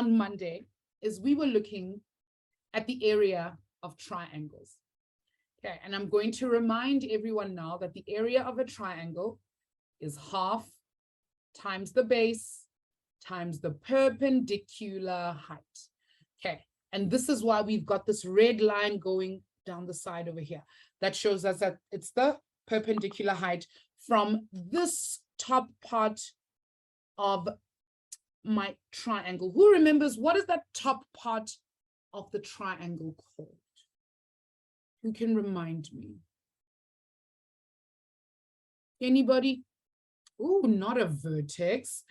on Monday is we were looking at the area of triangles. Okay, and I'm going to remind everyone now that the area of a triangle is half times the base times the perpendicular height. Okay, and this is why we've got this red line going down the side over here. That shows us that it's the perpendicular height from this top part of my triangle. Who remembers what is that top part of the triangle called? Who can remind me? Anybody? Oh, not a vertex.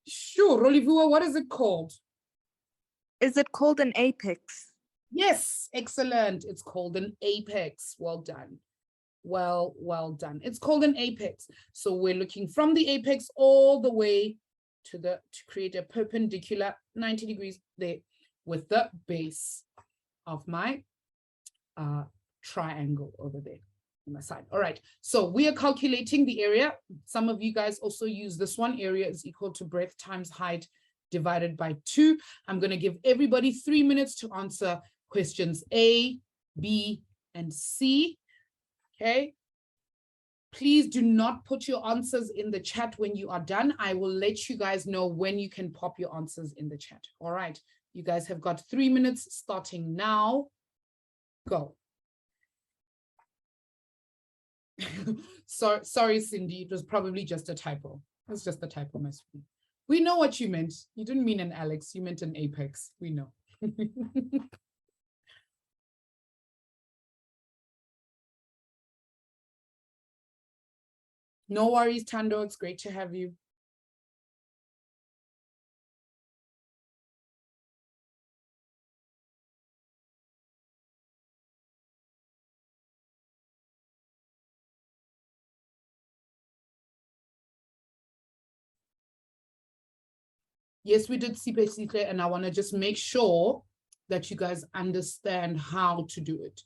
Sure, Rolivua, what is it called? Is it called an apex? Yes, excellent. It's called an apex. Well done. Well done. It's called an apex. So we're looking from the apex all the way to create a perpendicular 90 degrees there with the base of my triangle over there on my side. All right, so we are calculating the area. Some of you guys also use this one. Area is equal to breadth times height divided by 2. I'm going to give everybody 3 minutes to answer questions A, B, and C. Okay. Please do not put your answers in the chat when you are done. I will let you guys know when you can pop your answers in the chat. All right. You guys have got 3 minutes starting now. Go. Sorry, Cindy. It was probably just a typo. It's just a typo, my sweetie. We know what you meant. You didn't mean an Alex. You meant an apex. We know. No worries, Tando. It's great to have you. Yes, we did CPC, and I want to just make sure that you guys understand how to do it.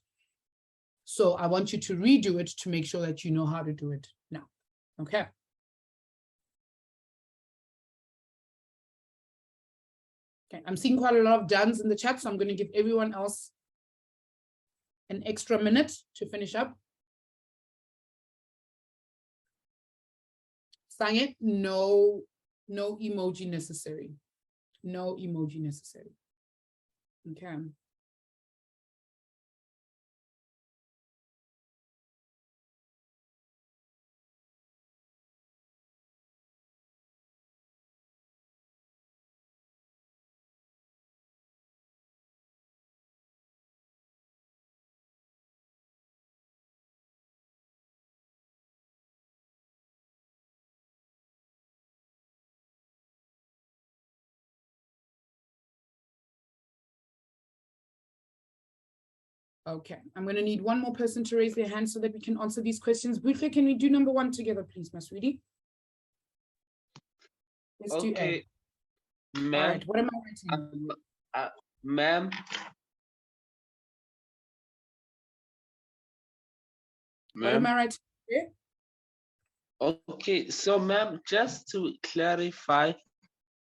So I want you to redo it to make sure that you know how to do it now. Okay. Okay, I'm seeing quite a lot of dones in the chat, so I'm going to give everyone else an extra minute to finish up. Sange, no emoji necessary. No emoji necessary. Okay. Okay, I'm going to need one more person to raise their hand so that we can answer these questions. Butle, can we do number 1 together, please, my sweetie? Let's do A. Ma'am. All right, what am I writing? Ma'am. What am I writing? Okay, so ma'am, just to clarify,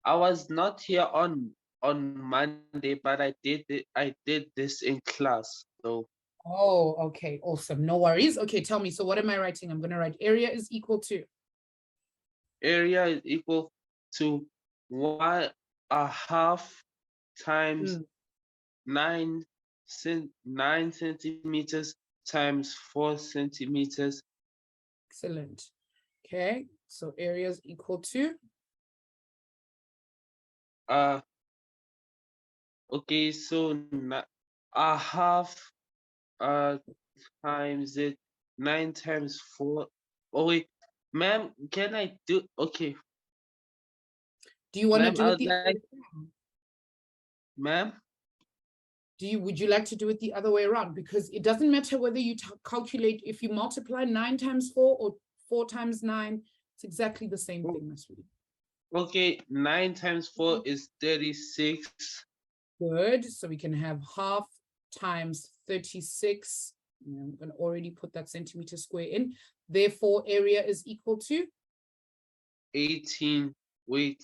I was not here on Monday, but I did this in class. So Oh, okay, awesome. No worries. Okay, tell me. So what am I writing? I'm going to write area is equal to. Area is equal to 1.5 times 9 centimeters times 4 centimeters. Excellent. Okay, so area is equal to. Okay, so 1/2 times it 9 times 4. Oh wait, ma'am, can I do? Okay. Do you want to do it the other way around? Ma'am? Would you like to do it the other way around? Because it doesn't matter whether you calculate, if you multiply 9 times 4 or 4 times 9, it's exactly the same thing, my sweetie. Okay, 9 times 4 is 36. Good, so we can have 1/2 times 36. I'm going to already put that centimeter square in. Therefore, area is equal to? 18, wait.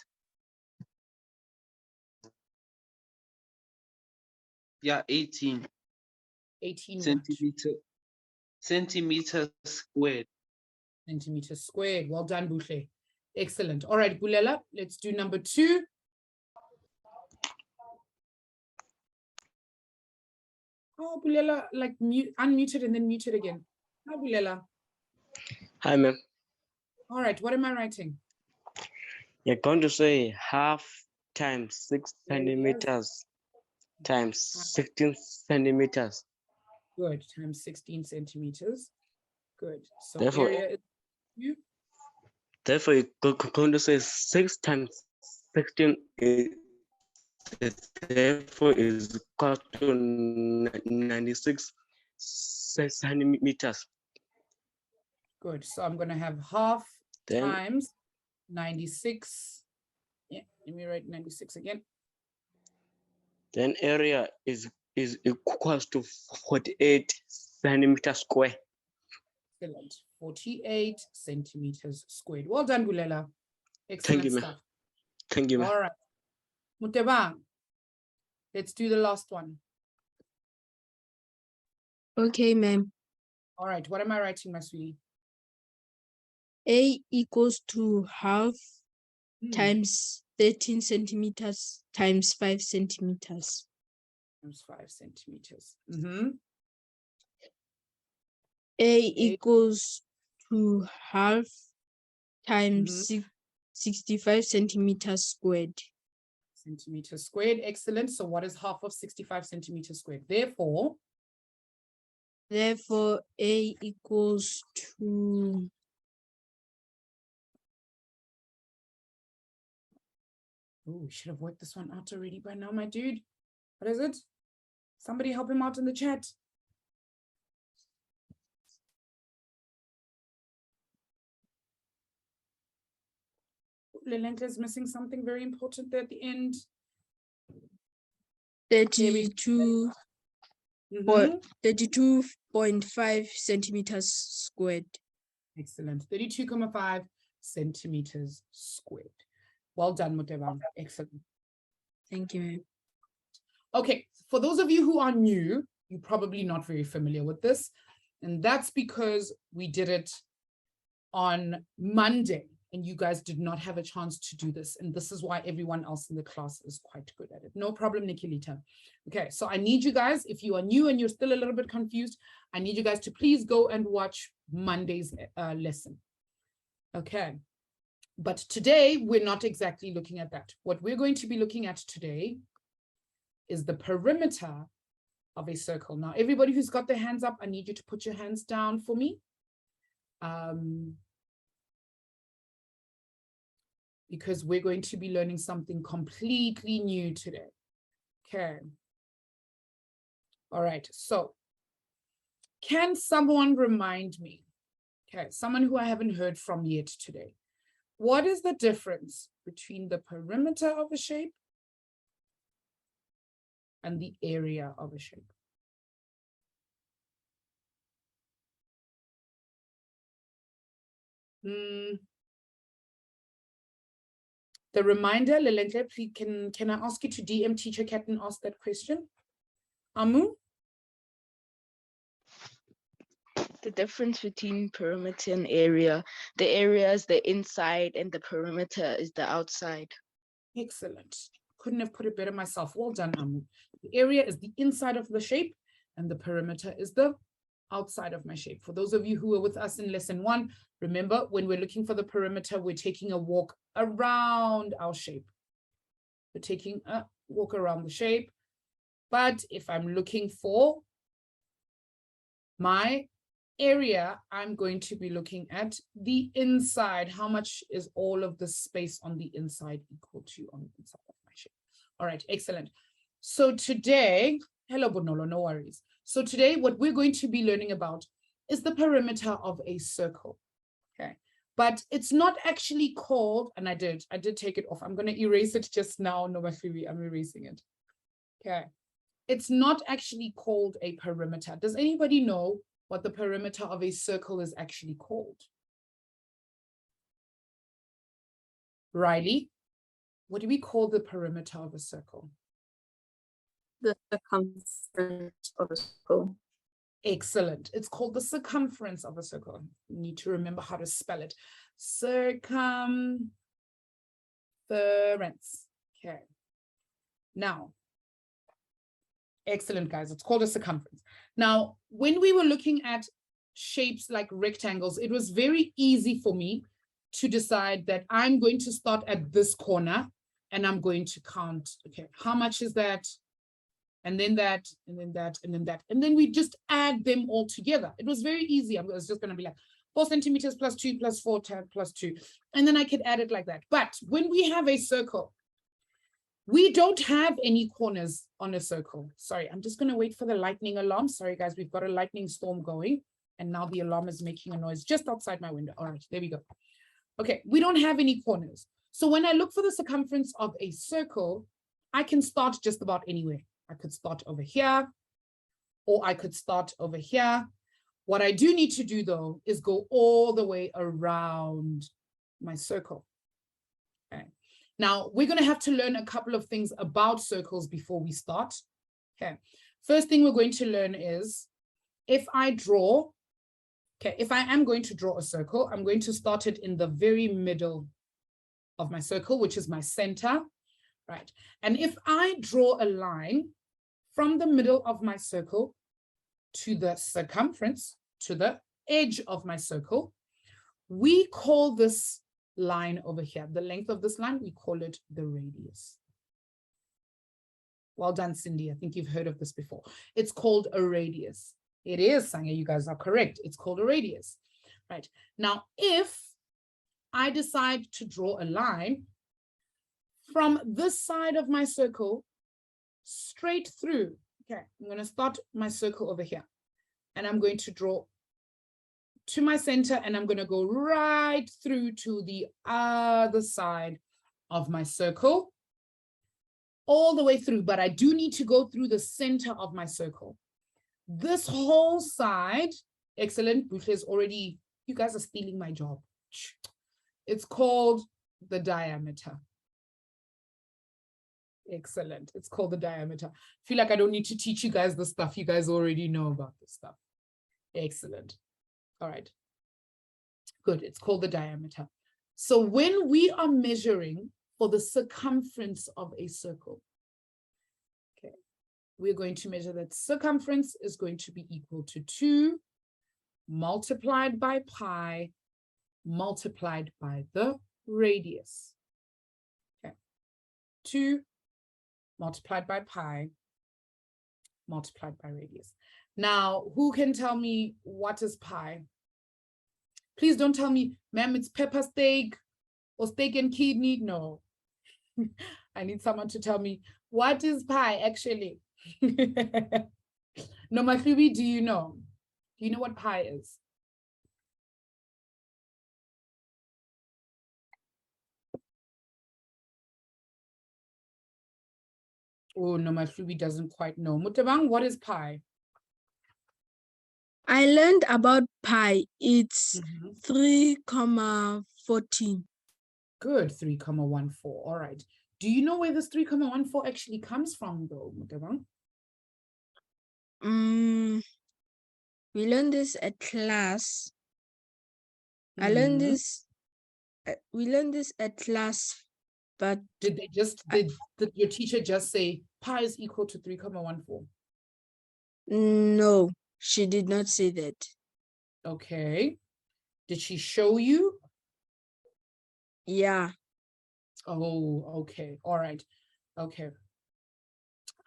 Yeah, 18 18 what? centimeters squared. Centimeters squared. Well done, Buhle. Excellent. All right, Bulela, let's do number 2. Oh, Bulela, like unmuted and then muted again. Hi, Bulela. Hi, ma'am. All right, what am I writing? You're going to say half times 6 There it is. centimeters times 16 centimeters. Good, times 16 centimeters. Good. So Therefore, area is you. Therefore, you're going to say 6 times 16 therefore is equal to 96 centimeters. Good. So I'm going to have half Then, times 96. Yeah, let me write 96 again. then area is equals to 48 centimeters square. Excellent. 48 centimeters squared. Well done, Bulela. Excellent you, ma'am. stuff. Thank you, ma'am. All right. Mutebang, let's do the last one. Okay, ma'am. All right. What am I writing, my sweetie? A equals to half Hmm, times 13 centimeters times 5 centimeters. times 5 centimeters. Mm-hmm. A equals to half times Mhm. 65 centimeters squared. Centimeters squared. Excellent. So what is half of 65 centimeters squared? Therefore, A equals to oh, we should have worked this one out already by now, my dude. What is it? Somebody help him out in the chat. Lelenka is missing something very important there at the end. 32 Mhm. 32.5 centimeters squared. Excellent. 32.5 centimeters squared. Well done, Mutebang. Excellent. Thank you, ma'am. Okay, for those of you who are new, you're probably not very familiar with this. And that's because we did it on Monday and you guys did not have a chance to do this. And this is why everyone else in the class is quite good at it. No problem, Nikilita. Okay, so I need you guys, if you are new and you're still a little bit confused, I need you guys to please go and watch Monday's lesson. Okay, but today we're not exactly looking at that. What we're going to be looking at today is the perimeter of a circle. Now, everybody who's got their hands up, I need you to put your hands down for me. Because we're going to be learning something completely new today. Okay. All right, so can someone remind me, okay, someone who I haven't heard from yet today, what is the difference between the perimeter of a shape and the area of a shape? The reminder, Lelenka, please, can I ask you to DM Teacher Cat and ask that question? Amu? The difference between perimeter and area. The area is the inside and the perimeter is the outside. Excellent. Couldn't have put it better myself. Well done, Amu. The area is the inside of the shape and the perimeter is the outside of my shape. For those of you who are with us in lesson 1, remember when we're looking for the perimeter, we're taking a walk around our shape. We're taking a walk around the shape. But if I'm looking for my area, I'm going to be looking at the inside. How much is all of the space on the inside equal to on the inside of my shape? All right, excellent. So today, hello, Bonolo, no worries. So today, what we're going to be learning about is the perimeter of a circle. Okay, but it's not actually called, and I did take it off. I'm going to erase it just now. No, I'm erasing it. Okay, it's not actually called a perimeter. Does anybody know what the perimeter of a circle is actually called? Riley, what do we call the perimeter of a circle? The circumference of a circle. Excellent. It's called the circumference of a circle. You need to remember how to spell it. Circumference. Okay. Now, excellent, guys. It's called a circumference. Now, when we were looking at shapes like rectangles, it was very easy for me to decide that I'm going to start at this corner and I'm going to count, okay, how much is that? And then that, and then that, and then that. And then we just add them all together. It was very easy. I was just going to be like 4 centimeters plus 2 plus 4 plus 2. And then I could add it like that. But when we have a circle, we don't have any corners on a circle. Sorry, I'm just going to wait for the lightning alarm. Sorry, guys, we've got a lightning storm going. And now the alarm is making a noise just outside my window. All right, there we go. Okay, we don't have any corners. So when I look for the circumference of a circle, I can start just about anywhere. I could start over here, or I could start over here. What I do need to do, though, is go all the way around my circle. Okay. Now, we're going to have to learn a couple of things about circles before we start. Okay. First thing we're going to learn is if I draw, okay, if I am going to draw a circle, I'm going to start it in the very middle of my circle, which is my center, right? And if I draw a line from the middle of my circle to the circumference, to the edge of my circle, we call this line over here, the length of this line, we call it the radius. Well done, Cindy. I think you've heard of this before. It's called a radius. It is, Sanya, you guys are correct. It's called a radius, right? Now, if I decide to draw a line from this side of my circle straight through, okay, I'm going to start my circle over here and I'm going to draw to my center and I'm going to go right through to the other side of my circle, all the way through, but I do need to go through the center of my circle. This whole side, excellent, Buhle is already, you guys are stealing my job. It's called the diameter. Excellent, it's called the diameter. I feel like I don't need to teach you guys the stuff. You guys already know about this stuff. Excellent. All right, good, it's called the diameter. So when we are measuring for the circumference of a circle, okay, we're going to measure that circumference is going to be equal to 2 multiplied by pi multiplied by the radius. Okay, 2 multiplied by pi multiplied by radius. Now, who can tell me what is pi? Please don't tell me, ma'am, it's pepper steak or steak and kidney. No, I need someone to tell me what is pi actually. No, my Phoebe, do you know? Do you know what pi is? Oh, no, my Phoebe doesn't quite know. Mutabang, what is pi? I learned about pi. It's 3,14. Good, 3,14. All right. Do you know where this 3,14 actually comes from, though, Mutabang? We learned this at class. I learned this. We learned this at class, but did your teacher just say pi is equal to 3,14? No, she did not say that. Okay. Did she show you? Yeah. Oh, okay. All right. Okay.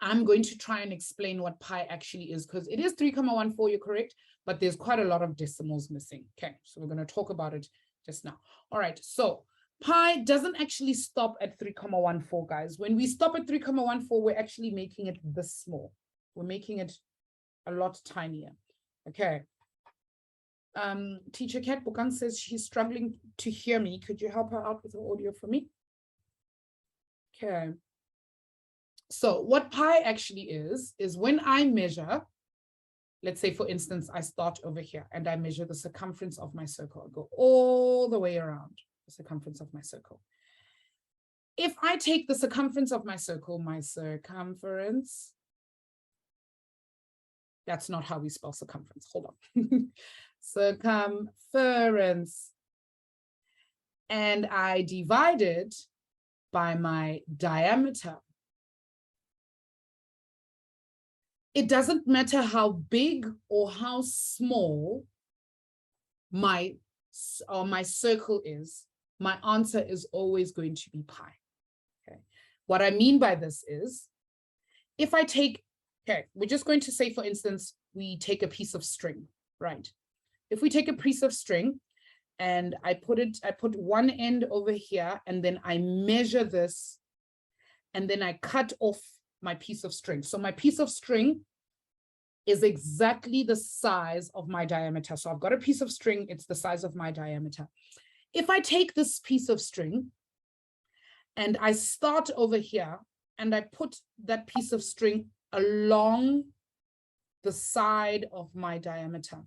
I'm going to try and explain what pi actually is, because it is 3,14, you're correct, but there's quite a lot of decimals missing. Okay, so we're going to talk about it just now. All right, so pi doesn't actually stop at 3,14, guys. When we stop at 3,14, we're actually making it this small. We're making it a lot tinier. Okay. Teacher Kat Bukang says she's struggling to hear me. Could you help her out with the audio for me? Okay. So what pi actually is when I measure, let's say, for instance, I start over here and I measure the circumference of my circle. I go all the way around the circumference of my circle. If I take the circumference of my circle, That's not how we spell circumference. Hold on. Circumference. And I divide it by my diameter. It doesn't matter how big or how small my circle is, my answer is always going to be pi. Okay. What I mean by this is, if I take, okay, we're just going to say, for instance, we take a piece of string, right? If we take a piece of string and I put one end over here, and then I measure this, and then I cut off my piece of string. So my piece of string is exactly the size of my diameter. So I've got a piece of string, it's the size of my diameter. If I take this piece of string and I start over here and I put that piece of string along the side of my diameter,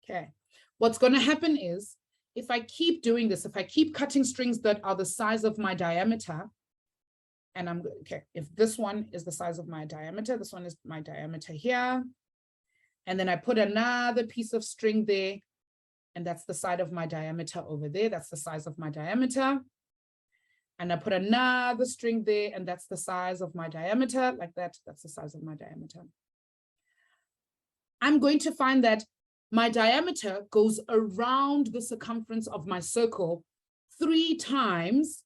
okay, what's going to happen is, if I keep doing this, if I keep cutting strings that are the size of my diameter, and I'm, okay, if this one is the size of my diameter, this one is my diameter here, and then I put another piece of string there, and that's the side of my diameter over there, that's the size of my diameter, and I put another string there, and that's the size of my diameter, like that, that's the size of my diameter. I'm going to find that my diameter goes around the circumference of my circle 3 times,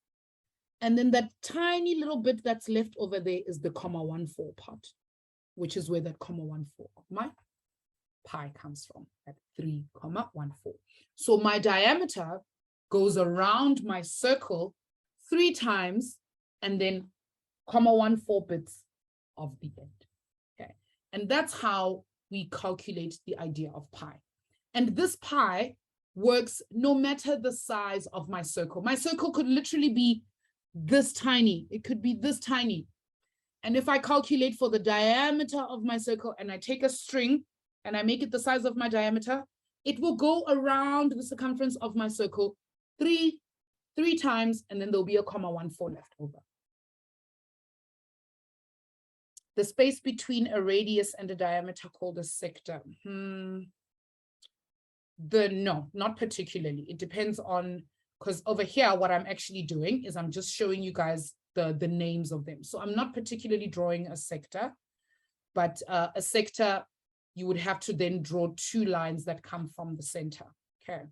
and then that tiny little bit that's left over there is the 0.14 part, which is where that 0.14 of my pi comes from, at 3.14. So my diameter goes around my circle 3 times, and then 0.14 bits of the end. Okay, and that's how we calculate the idea of pi. And this pi works no matter the size of my circle. My circle could literally be this tiny. It could be this tiny. And if I calculate for the diameter of my circle and I take a string and I make it the size of my diameter, it will go around the circumference of my circle three times, and then there'll be a 0.14 left over. The space between a radius and a diameter called a sector. No, not particularly. It depends on, because over here, what I'm actually doing is I'm just showing you guys the names of them. So I'm not particularly drawing a sector, but a sector, you would have to then draw 2 lines that come from the center, okay,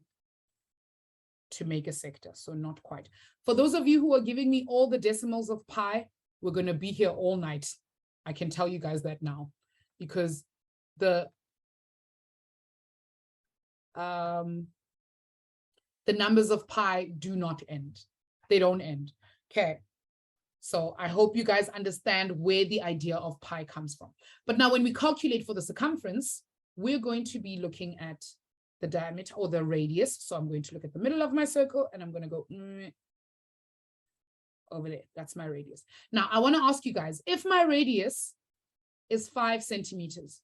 to make a sector. So not quite. For those of you who are giving me all the decimals of pi, we're going to be here all night. I can tell you guys that now, because the numbers of pi do not end. They don't end. Okay. So I hope you guys understand where the idea of pi comes from. But now when we calculate for the circumference, we're going to be looking at the diameter or the radius. So I'm going to look at the middle of my circle and I'm going to go over there. That's my radius. Now I want to ask you guys, if my radius is 5 centimeters,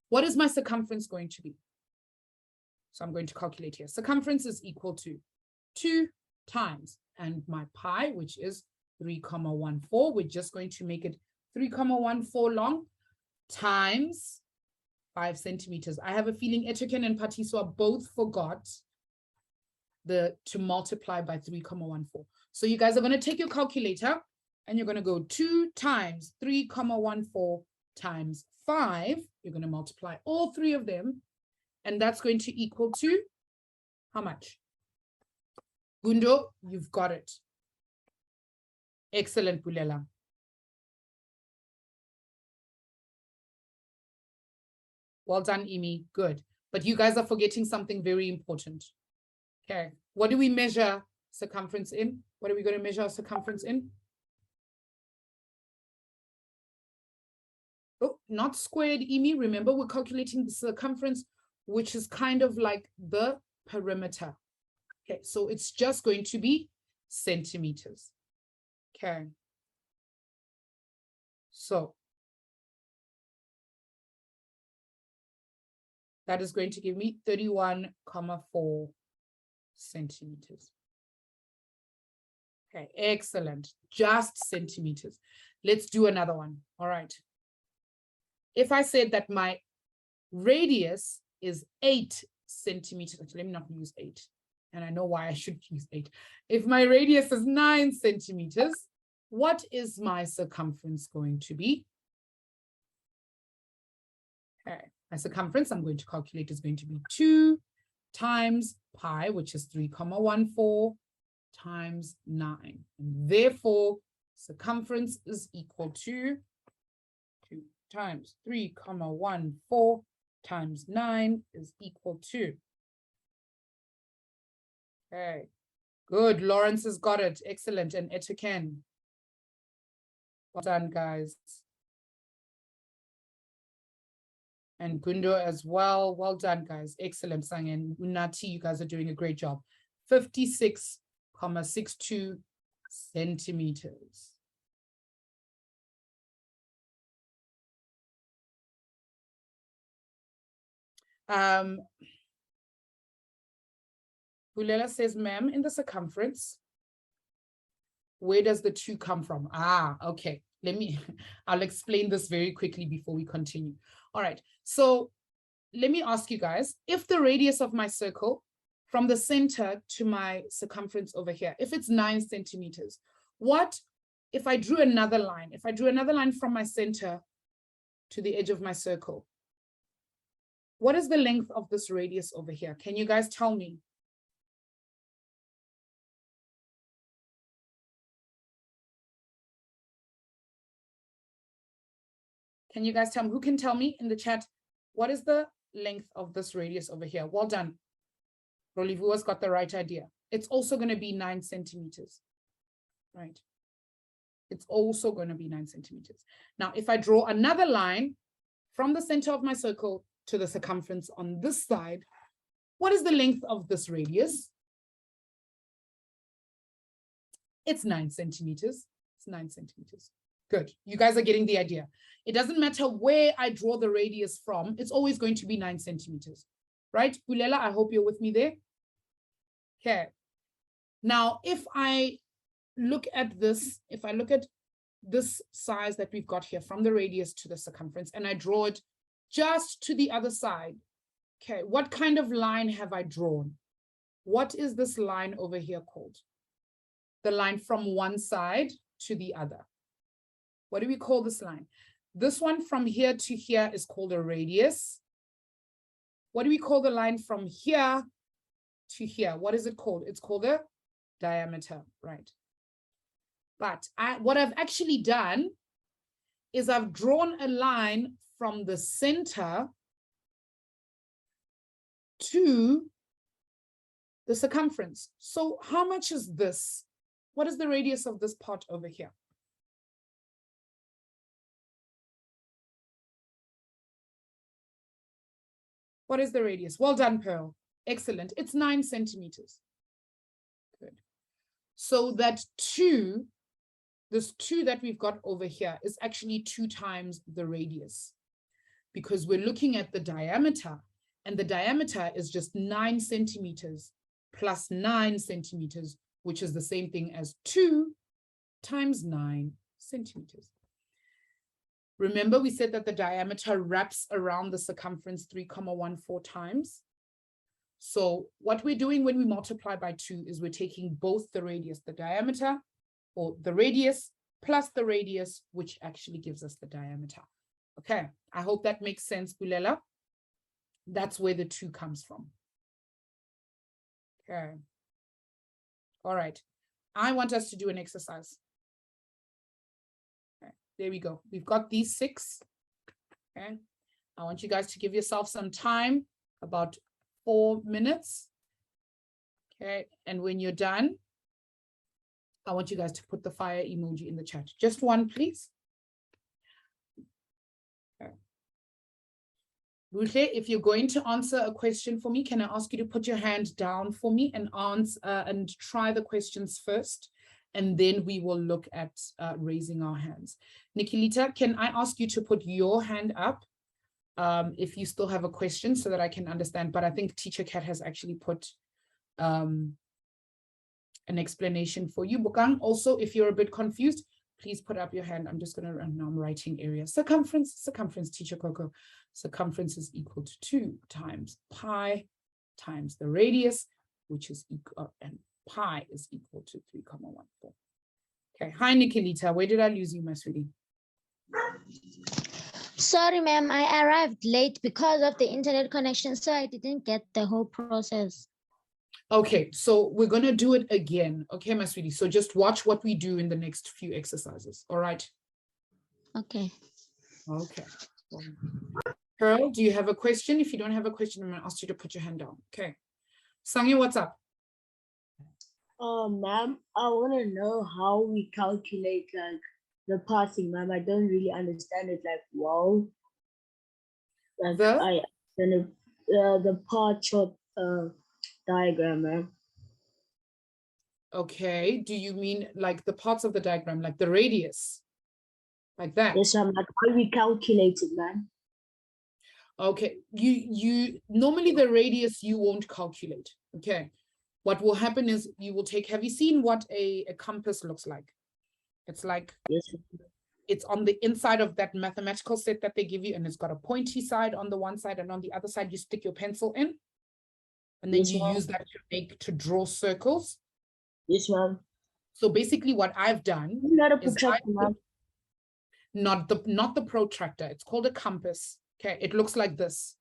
what is my circumference going to be? So I'm going to calculate here. Circumference is equal to 2 times, and my pi, which is 3.14, we're just going to make it 3.14 long, times 5 centimeters. I have a feeling Etiken and Patiswa both forgot to multiply by 3.14. So you guys are going to take your calculator and you're going to go 2 times 3.14 times 5. You're going to multiply all 3 of them, and that's going to equal to how much? Gundo, you've got it. Excellent, Bulela. Well done, Imi. Good. But you guys are forgetting something very important. Okay. What do we measure circumference in? What are we going to measure circumference in? Oh, not squared, Imi. Remember, we're calculating the circumference, which is kind of like the perimeter. Okay, so it's just going to be centimeters. Okay. So that is going to give me 31.4 centimeters. Okay, excellent. Just centimeters. Let's do another one. All right. if I said that my radius is 8 centimeters, actually, let me not use 8. And I know why I should use 8. If my radius is 9 centimeters, what is my circumference going to be? Okay, my circumference I'm going to calculate is going to be 2 times pi, which is 3,14 times 9. And therefore, circumference is equal to 2 times 3,14 times 9 is equal to. Okay, good. Lawrence has got it. Excellent. And Etiken. Well done, guys. And Gundo as well. Well done, guys. Excellent, Sang and Unati. You guys are doing a great job. 56,62 centimeters. Bulela says, ma'am, in the circumference, where does the 2 come from? Ah, okay. I'll explain this very quickly before we continue. All right. So let me ask you guys, if the radius of my circle from the center to my circumference over here, if it's 9 centimeters, what if I drew another line? If I drew another line from my center to the edge of my circle, what is the length of this radius over here? Can you guys tell me? Can you guys tell me? Who can tell me in the chat? What is the length of this radius over here? Well done. Rolivua's got the right idea. It's also going to be 9 centimeters, right? It's also going to be 9 centimeters. Now, if I draw another line from the center of my circle to the circumference on this side, what is the length of this radius? It's 9 centimeters. It's 9 centimeters. Good. You guys are getting the idea. It doesn't matter where I draw the radius from. It's always going to be 9 centimeters. Right? Bulela, I hope you're with me there. Okay. Now, if I look at this, if I look at this size that we've got here from the radius to the circumference, and I draw it just to the other side, okay, what kind of line have I drawn? What is this line over here called? The line from one side to the other. What do we call this line? This one from here to here is called a radius. What do we call the line from here to here? What is it called? It's called a diameter, right? But what I've actually done is I've drawn a line from the center to the circumference. So how much is this? What is the radius of this part over here? What is the radius? Well done, Pearl. Excellent. It's 9 centimeters. Good. So that 2, this 2 that we've got over here is actually 2 times the radius, because we're looking at the diameter, and the diameter is just 9 centimeters plus 9 centimeters, which is the same thing as 2 times 9 centimeters. Remember, we said that the diameter wraps around the circumference 3,14 times. So what we're doing when we multiply by 2 is we're taking both the radius, the diameter, or the radius plus the radius, which actually gives us the diameter. Okay, I hope that makes sense, Bulela. That's where the 2 comes from. Okay. All right. I want us to do an exercise. Okay, there we go. We've got these 6. Okay. I want you guys to give yourself some time, about 4 minutes. Okay. And when you're done, I want you guys to put the fire emoji in the chat. Just one, please. Okay. Ruche, if you're going to answer a question for me, can I ask you to put your hand down for me and answer and try the questions first, and then we will look at raising our hands. Nikilita, can I ask you to put your hand up if you still have a question so that I can understand? But I think Teacher Kat has actually put an explanation for you. Bukang, also, if you're a bit confused, please put up your hand. I'm just going to run now. I'm writing area. Circumference, teacher Coco. Circumference is equal to 2 times pi times the radius, which is equal, and pi is equal to 3,14. Okay. Hi, Nicolita. Where did I lose you, my sweetie? Sorry, ma'am, I arrived late because of the internet connection, so I didn't get the whole process. Okay, so we're going to do it again. Okay, my sweetie. So just watch what we do in the next few exercises. All right. Okay. Okay. Pearl, do you have a question? If you don't have a question, I'm going to ask you to put your hand down. Okay. Sangya, what's up? Ma'am, I want to know how we calculate like the passing, ma'am. I don't really understand it. Like, wow. Like the part chart diagram, ma'am. Okay. Do you mean like the parts of the diagram, like the radius? Like that? Yes, ma'am. Like how we calculate it, ma'am. Okay. You normally the radius you won't calculate. Okay. What will happen is you will take, have you seen what a compass looks like? It's like, yes, it's on the inside of that mathematical set that they give you, and it's got a pointy side on the one side, and on the other side, you stick your pencil in, and then yes, you use that to draw circles. Yes, ma'am. So basically what I've done Not a is protractor, ma'am. not the protractor. It's called a compass. Okay. It looks like this.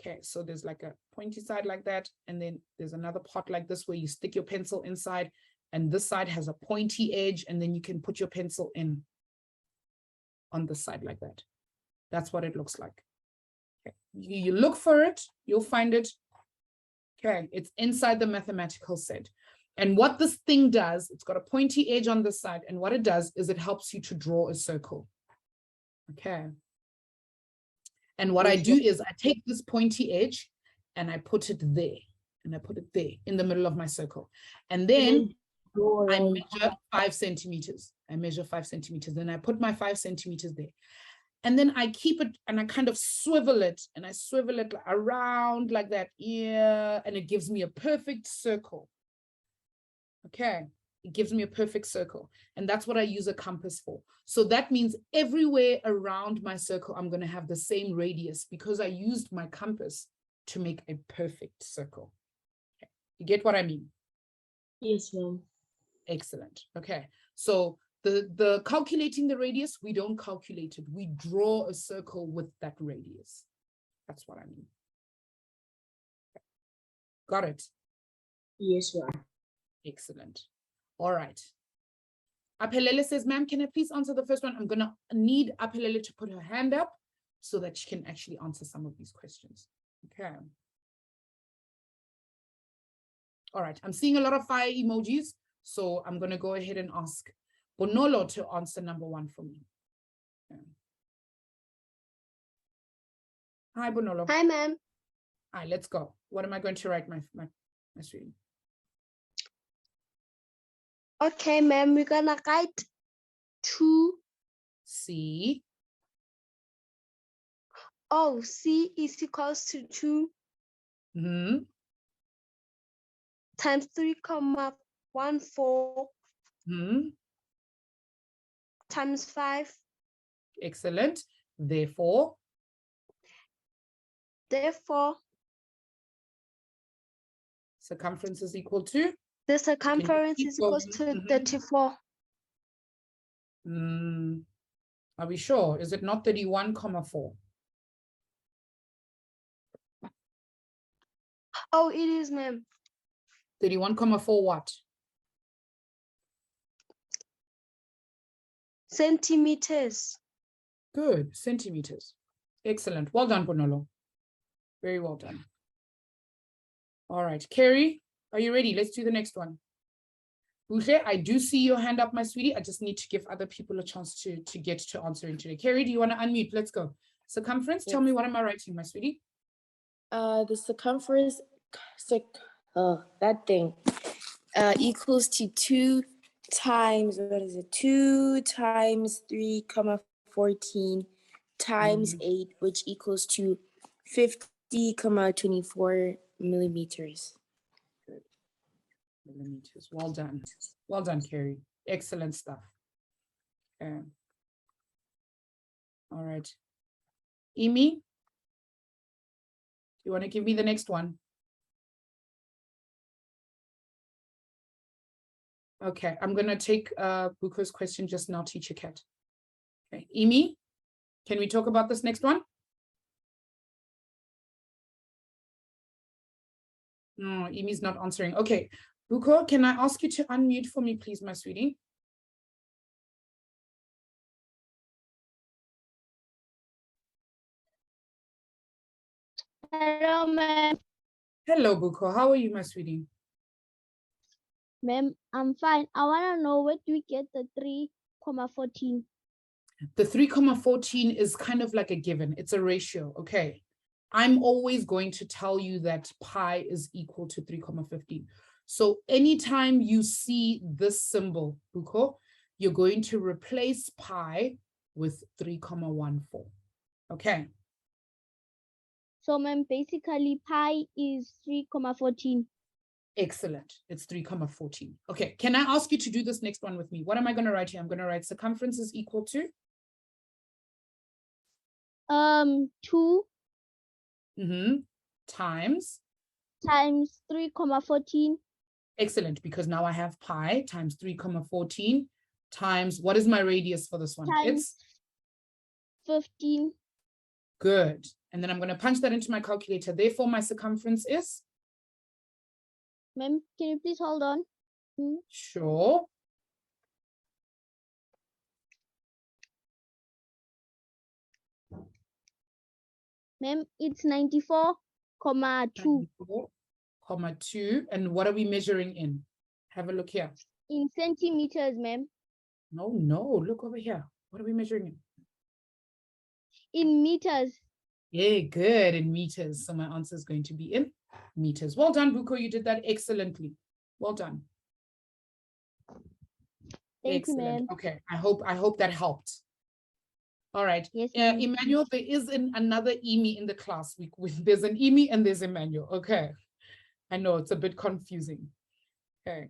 Okay, so there's like a pointy side like that, and then there's another part like this where you stick your pencil inside, and this side has a pointy edge, and then you can put your pencil in on this side like that. That's what it looks like. Okay. You look for it, you'll find it. Okay, it's inside the mathematical set. And what this thing does, it's got a pointy edge on this side, and what it does is it helps you to draw a circle. Okay. And what I do is I take this pointy edge and I put it there, and I put it there in the middle of my circle. And then I measure 5 centimeters. I measure 5 centimeters, and I put my 5 centimeters there. And then I keep it and I kind of swivel it, and I swivel it around like that. Yeah. And it gives me a perfect circle. Okay. It gives me a perfect circle. And that's what I use a compass for. So that means everywhere around my circle, I'm going to have the same radius because I used my compass to make a perfect circle. Okay. You get what I mean? Yes, ma'am. Excellent. Okay. So the calculating the radius, we don't calculate it. We draw a circle with that radius. That's what I mean. Okay. Got it? Yes, ma'am. Excellent. All right. Apelele says, ma'am, can I please answer the first one? I'm going to need Apelele to put her hand up so that she can actually answer some of these questions. Okay. All right. I'm seeing a lot of fire emojis, so I'm going to go ahead and ask Bonolo to answer number 1 for me. Okay. Hi, Bonolo. Hi, ma'am. All right, let's go. What am I going to write, my student? Okay, ma'am, we're gonna write 2. C. Oh, C is equals to 2 times 3,14 times 5. Excellent. Therefore, circumference is equal to? The circumference is equals to 34. Are we sure? Is it not 31,4? Oh, it is, ma'am. 31,4 what? Centimeters. Good, centimeters. Excellent. Well done, Bonolo. Very well done. All right, Carrie, are you ready? Let's do the next one. Buche, I do see your hand up, my sweetie. I just need to give other people a chance to get to answering today. Carrie, do you want to unmute? Let's go. Circumference, tell me, what am I writing, my sweetie? The circumference, that thing, equals to 2 times, what is it? 2 times 3,14 times 8, which equals to 50,24 millimeters. Good. Millimeters. Well done. Well done, Carrie. Excellent stuff. Okay. All right. Amy, you want to give me the next one? Okay, I'm going to take Buko's question just now, Teacher Cat. Okay, Amy, can we talk about this next one? No, Amy's not answering. Okay, Buko, can I ask you to unmute for me, please, my sweetie? Hello, ma'am. Hello, Buko. How are you, my sweetie? Ma'am, I'm fine. I want to know where do we get the 3,14? The 3,14 is kind of like a given. It's a ratio, okay? I'm always going to tell you that pi is equal to 3,15. So anytime you see this symbol, Buko, you're going to replace pi with 3,14, okay? So, ma'am, basically pi is 3,14. Excellent. It's 3,14. Okay, can I ask you to do this next one with me? What am I going to write here? I'm going to write circumference is equal to 2 times. times 3,14. Excellent, because now I have pi times 3,14 times, what is my radius for this one? Times It's 15. good. And then I'm going to punch that into my calculator. Therefore, my circumference is? Ma'am, can you please hold on? Sure. Ma'am, it's 94,2 94,2. And what are we measuring in? Have a look here. in centimeters, ma'am. No, look over here. What are we measuring in? In meters. Yeah, good, in meters. So my answer is going to be in meters. Well done, Buko. You did that excellently. Well done. Thank you, Excellent. ma'am. Okay, I hope that helped. All right. Yes, ma'am. Emmanuel, there is another Emi in the class. There's an Emi and there's Emmanuel. Okay. I know it's a bit confusing. Okay.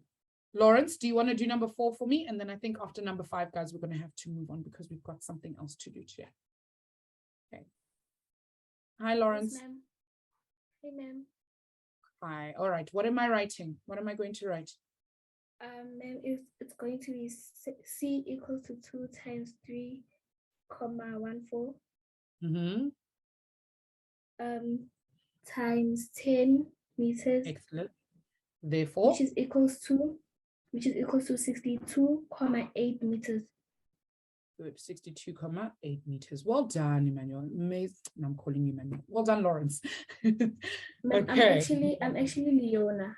Lawrence, do you want to do number 4 for me? And then I think after number 5, guys, we're going to have to move on because we've got something else to do today. Okay. Hi, Lawrence. Yes, ma'am. Hey, ma'am. Hi. All right. What am I writing? What am I going to write? Ma'am, it's going to be C equals to 2 times 3,14. Times 10 meters. Excellent. Therefore, which is equals to 62,8 meters. good. 62,8 meters. Well done, Emmanuel. Amazing. I'm calling you Emmanuel. Well done, Lawrence. Ma'am, Okay. I'm actually Leona.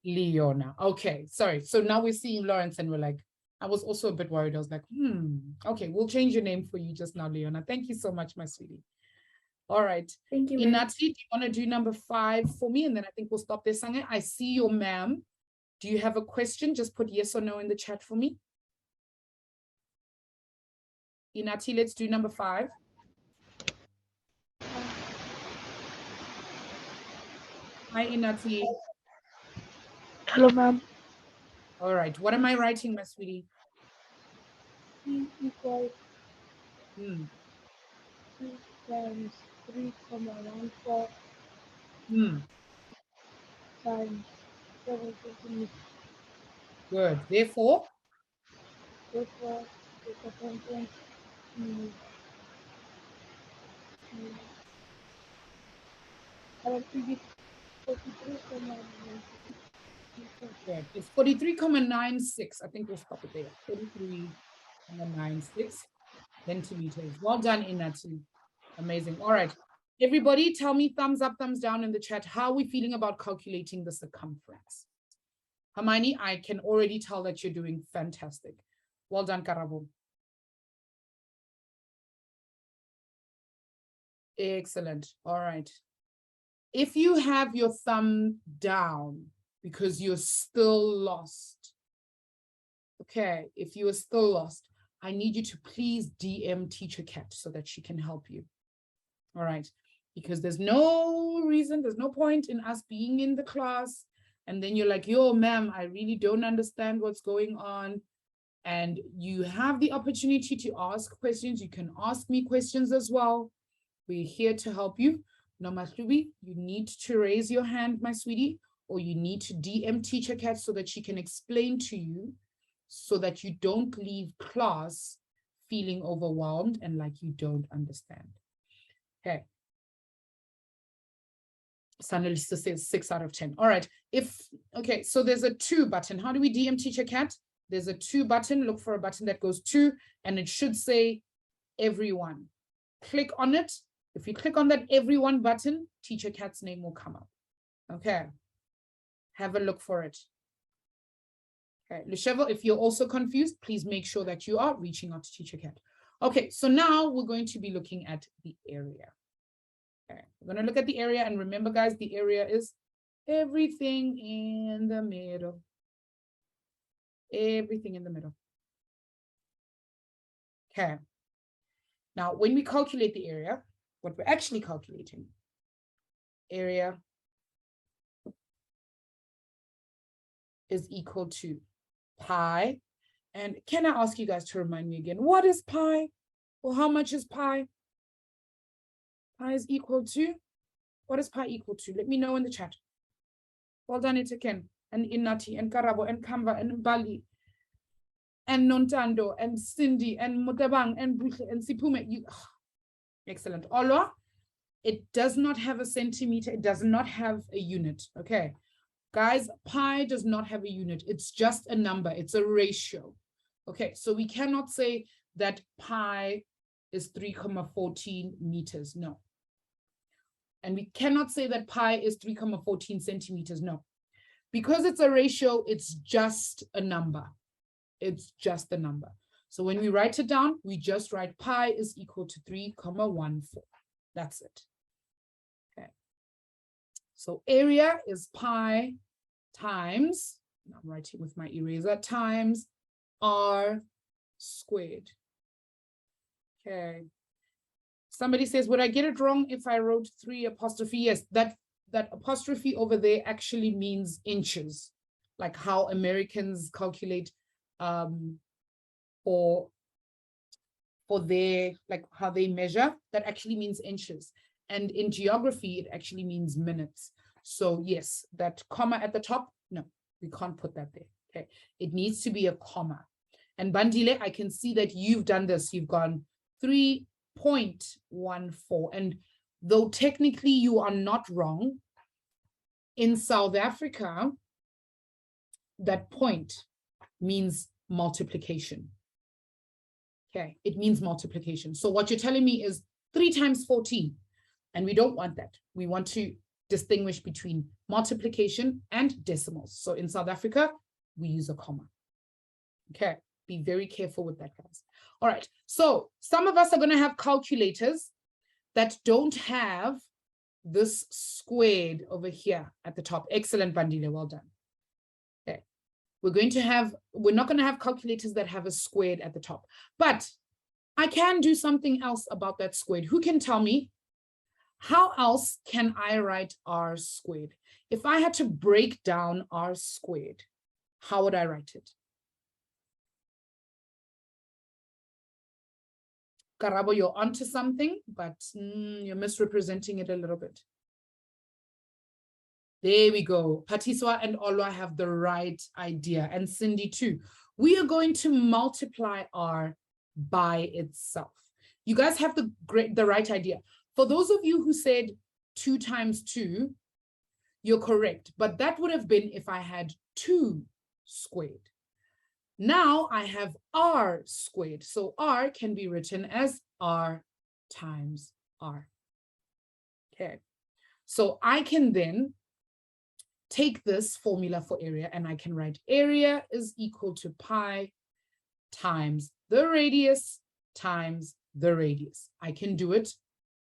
Leona. Okay, sorry. So now we're seeing Lawrence and we're like, I was also a bit worried. I was like, okay, we'll change your name for you just now, Leona. Thank you so much, my sweetie. All right. Thank you, ma'am. Inati, do you want to do number 5 for me? And then I think we'll stop there, Sange. I see your ma'am. Do you have a question? Just put yes or no in the chat for me. Inati, let's do number 5. Hi, Inati. Hello, ma'am. All right. What am I writing, my sweetie? C equals 2 times 3,14 times 7 centimeters. Good. Therefore, Therefore, the circumference is 43,9. good. It's 43,96. I think we'll stop it there. 43,96 centimeters. Well done, Inati. Amazing. All right. Everybody tell me thumbs up, thumbs down in the chat. How are we feeling about calculating the circumference? Hermione, I can already tell that you're doing fantastic. Well done, Karabo. Excellent. All right. If you have your thumb down because you're still lost, okay, if you are still lost, I need you to please DM Teacher Cat so that she can help you. All right, because there's no reason, there's no point in us being in the class and then you're like, yo, ma'am, I really don't understand what's going on. And you have the opportunity to ask questions. You can ask me questions as well. We're here to help you. No, Mahlubi, you need to raise your hand, my sweetie, or you need to DM Teacher Cat so that she can explain to you so that you don't leave class feeling overwhelmed and like you don't understand. Okay. Sanalista says 6 out of 10. All right. Okay, so there's a 2 button. How do we DM Teacher Cat? There's a 2 button. Look for a button that goes 2, and it should say everyone. Click on it. If you click on that everyone button, Teacher Cat's name will come up. Okay. Have a look for it. Okay, Leshevel, if you're also confused, please make sure that you are reaching out to Teacher Cat. Okay, so now we're going to be looking at the area. Okay, we're going to look at the area, and remember, guys, the area is everything in the middle. Everything in the middle. Okay. Now, when we calculate the area, what we're actually calculating, area is equal to pi. And can I ask you guys to remind me again, what is pi? Or how much is pi? Pi is equal to, what is pi equal to? Let me know in the chat. Well done, it again. And Inati, and Karabo, and Kamba, and Bali, and Nontando, and Cindy, and Mutabang, and Buche, and Sipume. Excellent. Olwa, it does not have a centimeter. It does not have a unit. Okay. Guys, pi does not have a unit. It's just a number. It's a ratio. Okay, so we cannot say that pi is 3,14 meters. No. And we cannot say that pi is 3,14 centimeters. No. Because it's a ratio, it's just a number. It's just a number. So when we write it down, we just write pi is equal to 3,14. That's it. Okay. So area is pi times, I'm writing with my eraser, times r squared. Okay. Somebody says, would I get it wrong if I wrote 3 apostrophe? Yes, that apostrophe over there actually means inches, like how Americans calculate for their, like how they measure, that actually means inches. And in geography, it actually means minutes. So yes, that comma at the top, no, we can't put that there, okay? It needs to be a comma. And Bandile, I can see that you've done this. You've gone 3.14. And though technically you are not wrong, in South Africa, that point means multiplication. Okay, it means multiplication. So what you're telling me is 3 times 14. And we don't want that. We want to distinguish between multiplication and decimals. So in South Africa, we use a comma. Okay, be very careful with that, guys. All right, so some of us are going to have calculators that don't have this squared over here at the top. Excellent, Bandile, well done. Okay, we're not going to have calculators that have a squared at the top, but I can do something else about that squared. Who can tell me? How else can I write r squared? If I had to break down r squared, how would I write it? Karabo, you're onto something, but you're misrepresenting it a little bit. There we go. Patiswa and Olwa have the right idea, and Cindy too. We are going to multiply r by itself. You guys have the right idea. For those of you who said 2 times 2, you're correct, but that would have been if I had 2 squared. Now I have r squared, so r can be written as r times r. Okay, so I can then take this formula for area and I can write area is equal to pi times the radius times the radius. I can do it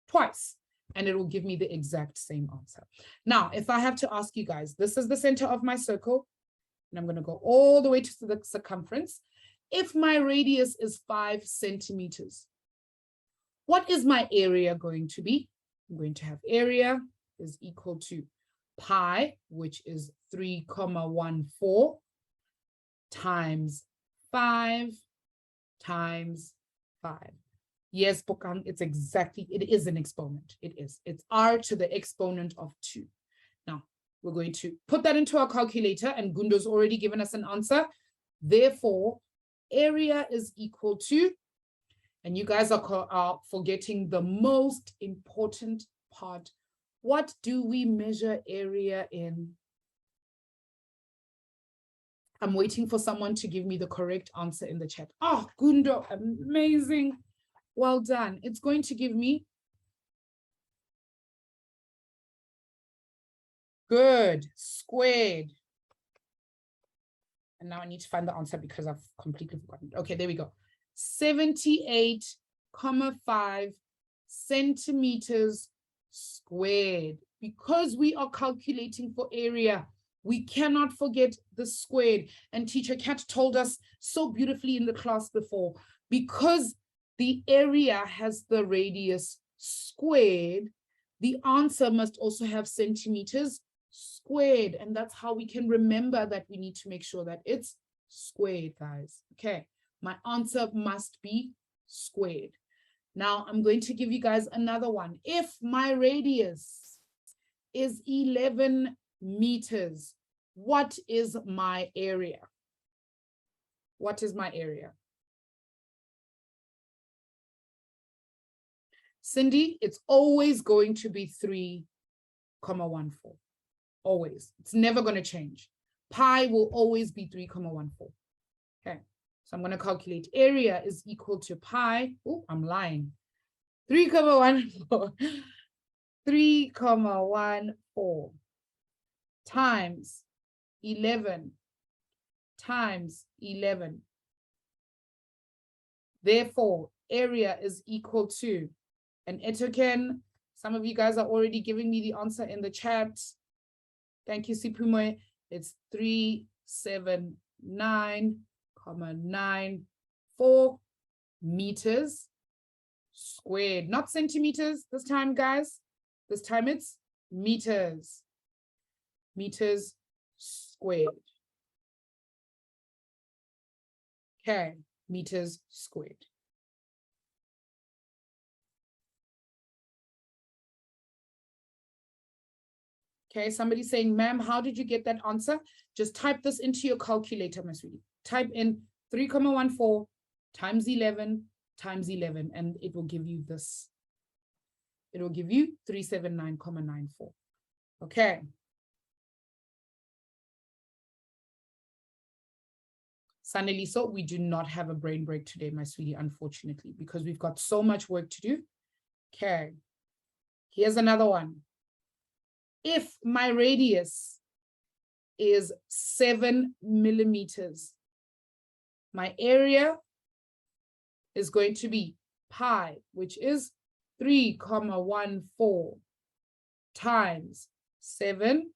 twice, and it will give me the exact same answer. Now, if I have to ask you guys, this is the center of my circle, and I'm going to go all the way to the circumference. If my radius is 5 centimeters, what is my area going to be? I'm going to have area is equal to pi, which is 3,14 times 5 times 5. Yes, Bokang, it is an exponent. It is. It's r to the exponent of 2. Now, we're going to put that into our calculator, and Gundo's already given us an answer. Therefore, area is equal to, and you guys are forgetting the most important part. What do we measure area in? I'm waiting for someone to give me the correct answer in the chat. Oh, Gundo, amazing. Well done. It's going to give me good, squared. And now I need to find the answer because I've completely forgotten. Okay, there we go. 78.5 centimeters squared. Because we are calculating for area, we cannot forget the squared. And Teacher Kat told us so beautifully in the class before, because the area has the radius squared, the answer must also have centimeters squared. And that's how we can remember that we need to make sure that it's squared, guys. Okay, my answer must be squared. Now I'm going to give you guys another one. If my radius is 11 meters, what is my area? What is my area? Cindy, it's always going to be 3,14. Always. It's never going to change. Pi will always be 3,14. Okay. So I'm going to calculate area is equal to pi. Oh, I'm lying. 3,14. 3,14 times 11 times 11. Therefore, area is equal to, and Etoken, some of you guys are already giving me the answer in the chat. Thank you, Sipume. It's 379.94 meters squared. Not centimeters this time, guys. This time it's meters. Meters squared. Okay, meters squared. Okay, somebody's saying, ma'am, how did you get that answer? Just type this into your calculator, Miss Reedy. Type in 3,14 times 11 times 11, and it will give you this. It will give you 379.94. Okay. Saneliso, we do not have a brain break today, my sweetie, unfortunately, because we've got so much work to do. Okay. Here's another one. If my radius is 7 millimeters, my area is going to be pi, which is 3,14 times 7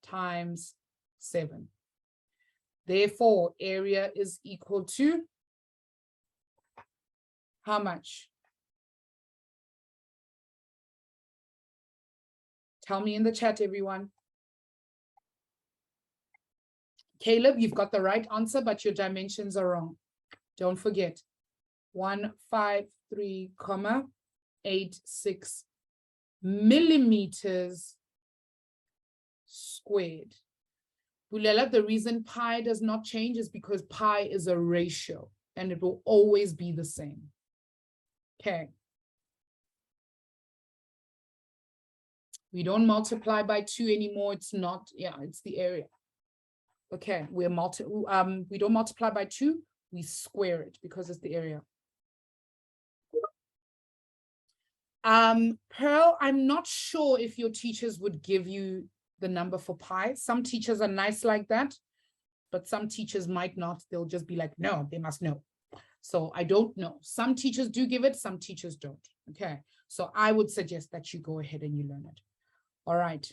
times 7. Therefore, area is equal to how much? Tell me in the chat, everyone. Caleb, you've got the right answer, but your dimensions are wrong. Don't forget. 153.86 millimeters squared. Bulela, the reason pi does not change is because pi is a ratio and it will always be the same. Okay. We don't multiply by 2 anymore. It's not, yeah, it's the area. Okay, we don't multiply by 2, we square it because it's the area. Pearl, I'm not sure if your teachers would give you the number for pi. Some teachers are nice like that, but some teachers might not. They'll just be like, no, they must know. So I don't know. Some teachers do give it, some teachers don't. Okay, so I would suggest that you go ahead and you learn it. All right.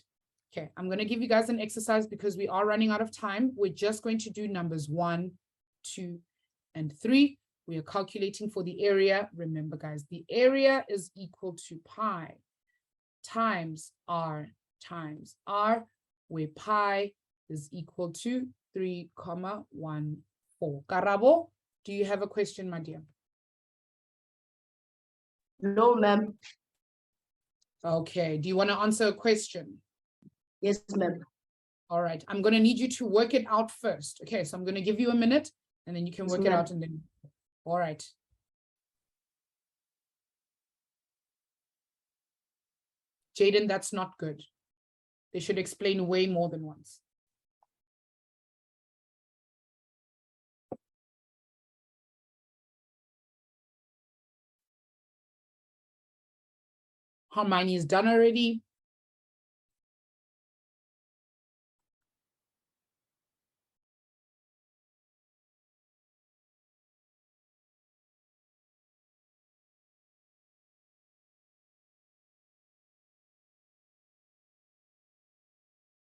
Okay, I'm going to give you guys an exercise because we are running out of time. We're just going to do numbers 1, 2, and 3. We are calculating for the area. Remember, guys, the area is equal to pi times r, where pi is equal to 3,14. 4. Karabo, do you have a question, my dear? No, ma'am. Okay, do you want to answer a question? Yes, ma'am. All right, I'm going to need you to work it out first. Okay, so I'm going to give you a minute and then you can Yes, work it ma'am. out and then. All right. Jaden, that's not good. They should explain way more than once. Hermione is done already.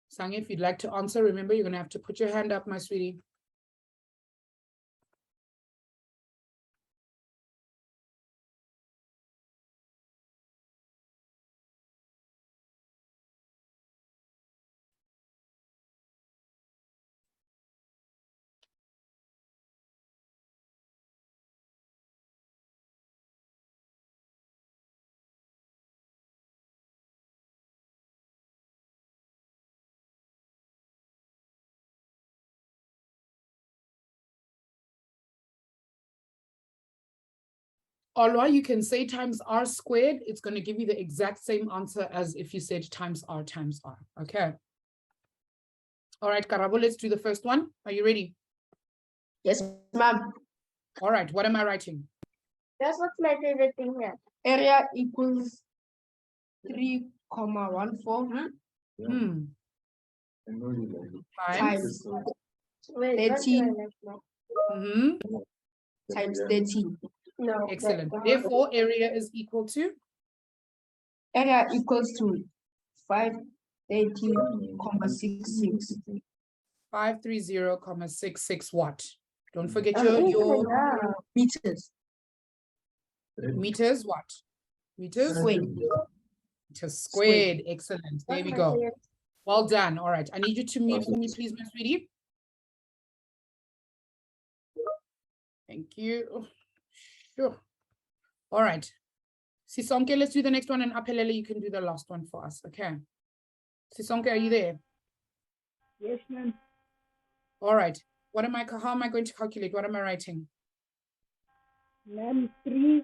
Sang, if you'd like to answer, remember, you're going to have to put your hand up, my sweetie. Alwa, you can say times r squared. It's going to give you the exact same answer as if you said times r. Okay. All right, Karabo, let's do the first one. Are you ready? Yes, ma'am. All right, what am I writing? That's what's my favorite thing here. Area equals 3,14 times Wait, what do I 13 like now? times 13. No. Excellent. Therefore, area is equal to? Area equals to 530,66. 530,66 what? Don't forget your meters. Meters what? Meters? Squared. Meters squared. Excellent. There we go. Well done. All right. I need you to mute for me, please, my sweetie. Thank you. Sure. All right. Sisonke, let's do the next one, and Apelele, you can do the last one for us. Okay. Sisonke, are you there? Yes, ma'am. All right. How am I going to calculate? What am I writing? Ma'am, 3,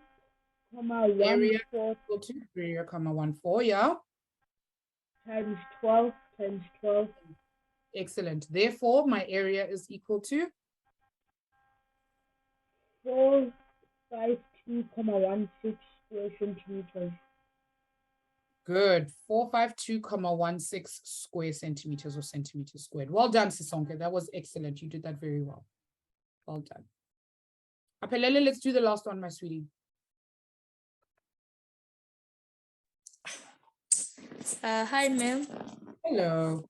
Area 1, 4 equal to 3,14, yeah. times 12 times 12. Excellent. Therefore, my area is equal to 452,16 square centimeters. good. 452,16 square centimeters or centimeters squared. Well done, Sisonke. That was excellent. You did that very well. Well done. Apelele, let's do the last one, my sweetie. Hi, ma'am. Hello.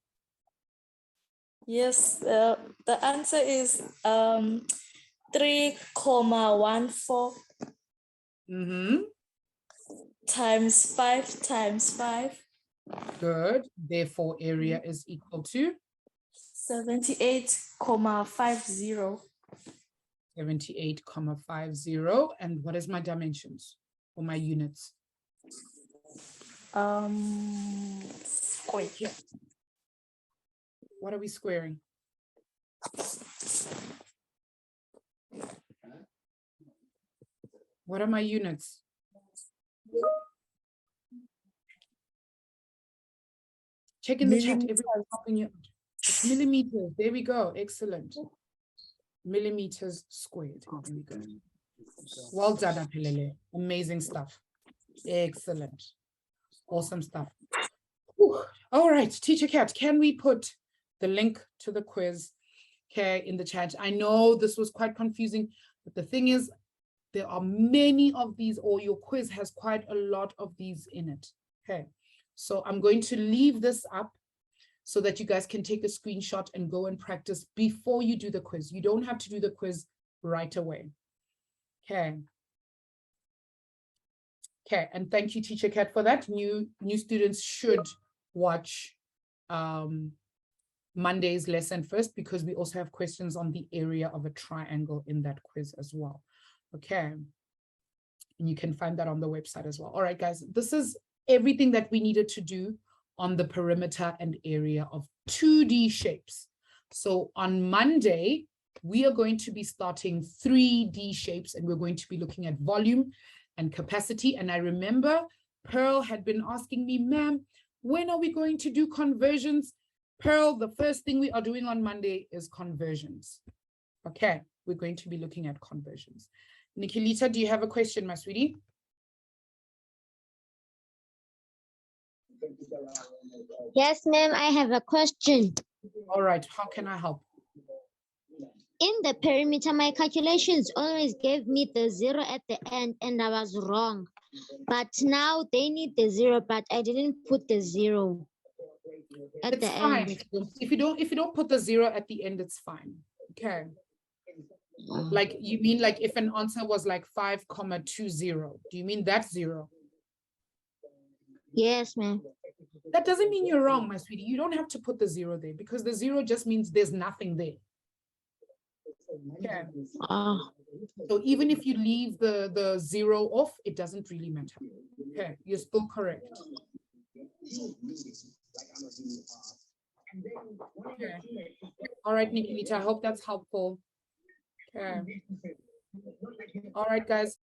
Yes, the answer is 3,14 times 5 times 5. Good. Therefore, area is equal to 78,50. 78,50. And what is my dimensions or my units? Square. What are we squaring? What are my units? Check in the chat. Everyone's helping you. It's millimeters. There we go. Excellent. Millimeters squared. There we go. Well done, Apelele. Amazing stuff. Excellent. Awesome stuff. Whew. All right, Teacher Kat, can we put the link to the quiz, okay, in the chat? I know this was quite confusing, but the thing is, there are many of these, or your quiz has quite a lot of these in it. Okay, so I'm going to leave this up so that you guys can take a screenshot and go and practice before you do the quiz. You don't have to do the quiz right away. Okay. Okay, and thank you, Teacher Kat, for that. New students should watch Monday's lesson first, because we also have questions on the area of a triangle in that quiz as well. Okay. And you can find that on the website as well. All right, guys, this is everything that we needed to do on the perimeter and area of 2D shapes. So on Monday, we are going to be starting 3D shapes, and we're going to be looking at volume and capacity. And I remember Pearl had been asking me, ma'am, when are we going to do conversions? Pearl, the first thing we are doing on Monday is conversions. Okay, we're going to be looking at conversions. Nikilita, do you have a question, my sweetie? Yes, ma'am, I have a question. All right, how can I help? In the perimeter, my calculations always gave me the 0 at the end, and I was wrong. But now they need the 0, but I didn't put the 0 at It's the fine. end. If you don't put the 0 at the end, it's fine. Okay. Like, you mean like if an answer was like 5,20, do you mean that's 0? Yes, ma'am. That doesn't mean you're wrong, my sweetie. You don't have to put the 0 there, because the 0 just means there's nothing there. Okay. So even if you leave the 0 off, it doesn't really matter. Okay, you're still correct. Okay. All right, Nikilita, I hope that's helpful. Okay. All right, guys.